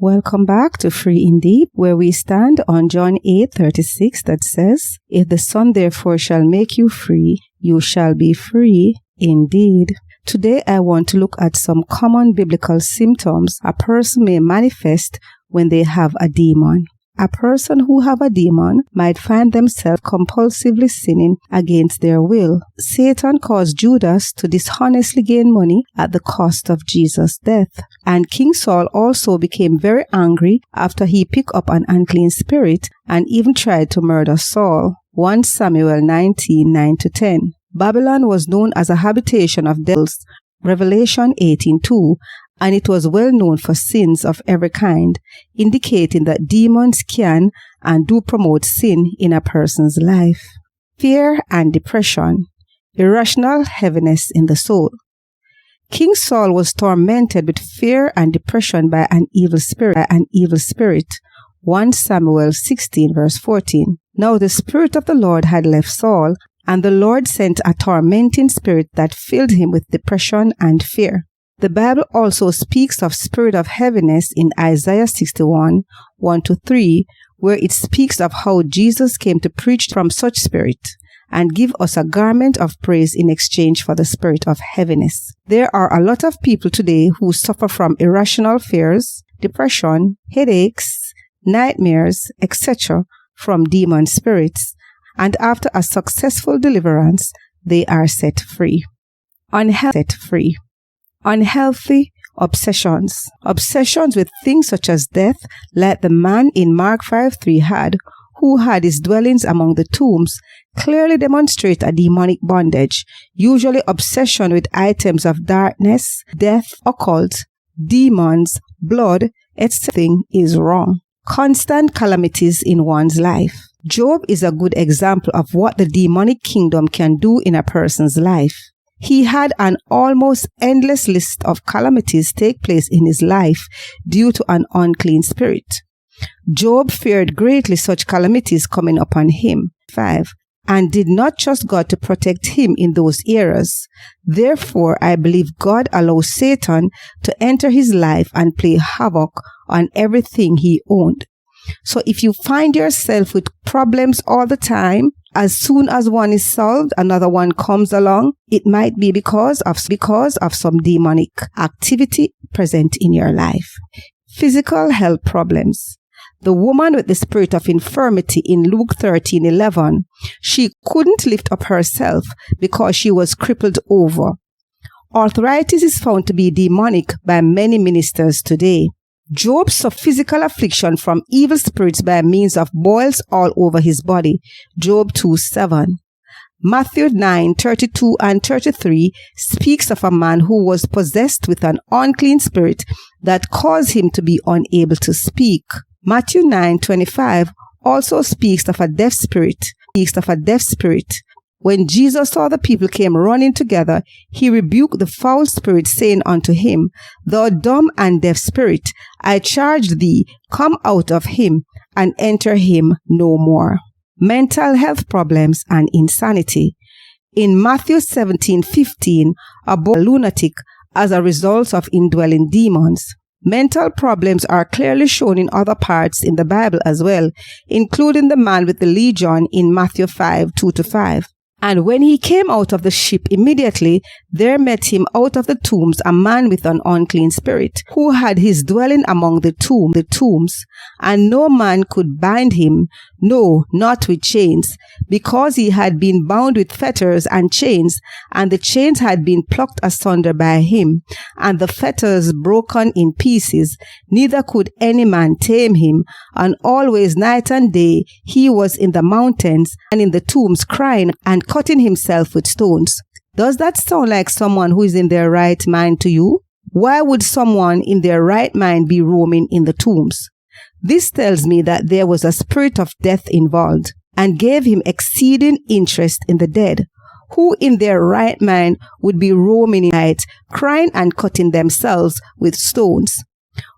Welcome back to Free Indeed, where we stand on John 8:36 that says, "If the Son therefore shall make you free, you shall be free indeed." Today I want to look at some common biblical symptoms a person may manifest when they have a demon. A person who have a demon might find themselves compulsively sinning against their will. Satan caused Judas to dishonestly gain money at the cost of Jesus' death. And King Saul also became very angry after he picked up an unclean spirit and even tried to murder Saul. 1 Samuel 19:9-10. Babylon was known as a habitation of devils, Revelation 18:2, and it was well known for sins of every kind, indicating that demons can and do promote sin in a person's life. Fear and depression, irrational heaviness in the soul. King Saul was tormented with fear and depression by an evil spirit. 1 Samuel 16 verse 14. Now the Spirit of the Lord had left Saul, and the Lord sent a tormenting spirit that filled him with depression and fear. The Bible also speaks of spirit of heaviness in Isaiah 61, 1-3, where it speaks of how Jesus came to preach from such spirit and give us a garment of praise in exchange for the spirit of heaviness. There are a lot of people today who suffer from irrational fears, depression, headaches, nightmares, etc. from demon spirits, and after a successful deliverance, they are set free. Unhealthy obsessions. Obsessions with things such as death, like the man in Mark 5:3 had, who had his dwellings among the tombs, clearly demonstrate a demonic bondage. Usually obsession with items of darkness, death, occult, demons, blood, etc. is wrong. Constant calamities in one's life. Job is a good example of what the demonic kingdom can do in a person's life. He had an almost endless list of calamities take place in his life due to an unclean spirit. Job feared greatly such calamities coming upon him. 5. And did not trust God to protect him in those eras. Therefore, I believe God allows Satan to enter his life and play havoc on everything he owned. So if you find yourself with problems all the time, as soon as one is solved, another one comes along, it might be because of some demonic activity present in your life. Physical health problems. The woman with the spirit of infirmity in Luke 13:11, she couldn't lift up herself because she was crippled over. Arthritis is found to be demonic by many ministers today. Job suffered physical affliction from evil spirits by means of boils all over his body. Job 2:7. Matthew 9:32-33 speaks of a man who was possessed with an unclean spirit that caused him to be unable to speak. Matthew 9:25 also speaks of a deaf spirit. When Jesus saw the people came running together, he rebuked the foul spirit, saying unto him, Thou dumb and deaf spirit, I charge thee, come out of him, and enter him no more. Mental health problems and insanity. In Matthew 17:15, a lunatic as a result of indwelling demons. Mental problems are clearly shown in other parts in the Bible as well, including the man with the legion in Matthew 5:2-5. And when he came out of the ship immediately, there met him out of the tombs a man with an unclean spirit, who had his dwelling among the tombs, and no man could bind him, no, not with chains, because he had been bound with fetters and chains, and the chains had been plucked asunder by him, and the fetters broken in pieces, neither could any man tame him, and always night and day he was in the mountains and in the tombs crying and cutting himself with stones. Does that sound like someone who is in their right mind to you? Why would someone in their right mind be roaming in the tombs? This tells me that there was a spirit of death involved and gave him exceeding interest in the dead. Who in their right mind would be roaming in night, crying and cutting themselves with stones?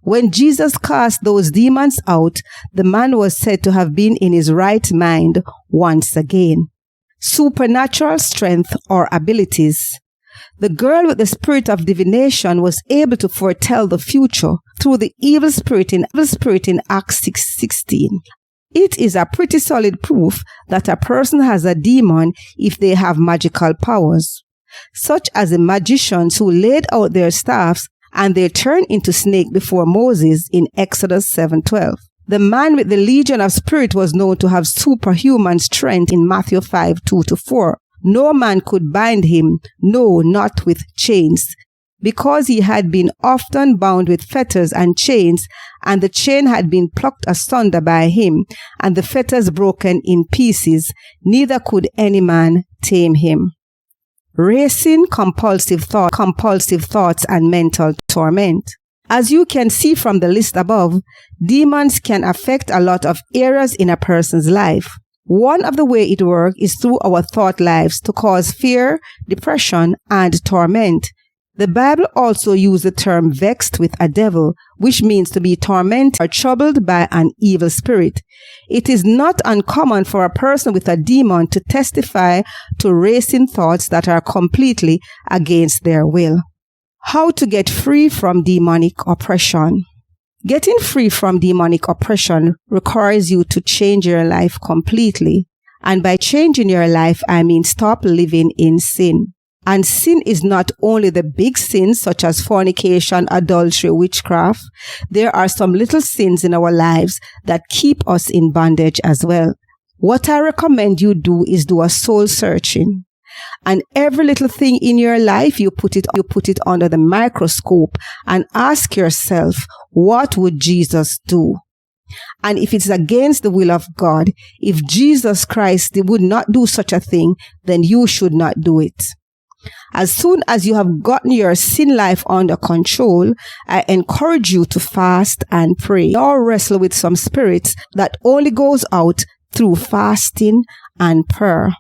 When Jesus cast those demons out, the man was said to have been in his right mind once again. Supernatural strength or abilities. The girl with the spirit of divination was able to foretell the future through the evil spirit in Acts 6:16. It is a pretty solid proof that a person has a demon if they have magical powers, such as the magicians who laid out their staffs and they turned into snakes before Moses in Exodus 7:12. The man with the legion of spirit was known to have superhuman strength in Matthew 5:2-4. No man could bind him, no, not with chains, because he had been often bound with fetters and chains, and the chain had been plucked asunder by him, and the fetters broken in pieces. Neither could any man tame him. Racing compulsive thoughts and mental torment. As you can see from the list above, demons can affect a lot of areas in a person's life. One of the ways it works is through our thought lives to cause fear, depression, and torment. The Bible also uses the term vexed with a devil, which means to be tormented or troubled by an evil spirit. It is not uncommon for a person with a demon to testify to racing thoughts that are completely against their will. How to get free from demonic oppression. Getting free from demonic oppression requires you to change your life completely. And by changing your life, I mean stop living in sin. And sin is not only the big sins such as fornication, adultery, witchcraft. There are some little sins in our lives that keep us in bondage as well. What I recommend you do is do a soul searching. And every little thing in your life, you put it under the microscope and ask yourself, what would Jesus do? And if it's against the will of God, if Jesus Christ would not do such a thing, then you should not do it. As soon as you have gotten your sin life under control, I encourage you to fast and pray. Or wrestle with some spirits that only goes out through fasting and prayer.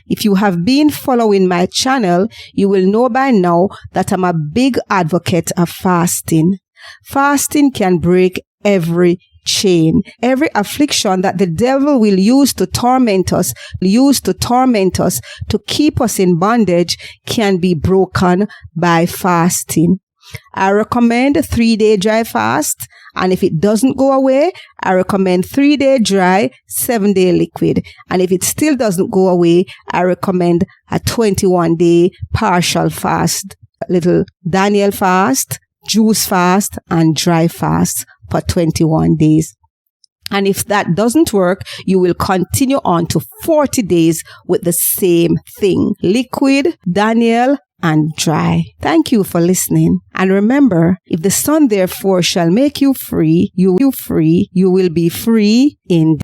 If you have been following my channel, you will know by now that I'm a big advocate of fasting. Fasting can break every chain, every affliction that the devil will use to torment us, to keep us in bondage can be broken by fasting. I recommend a 3-day dry fast, and if it doesn't go away, I recommend 3-day dry, 7-day liquid. And if it still doesn't go away, I recommend a 21-day partial fast, little Daniel fast, juice fast, and dry fast for 21 days. And if that doesn't work, you will continue on to 40 days with the same thing, liquid, Daniel, and dry. Thank you for listening. And remember, if the Son therefore shall make you free, you will be free indeed.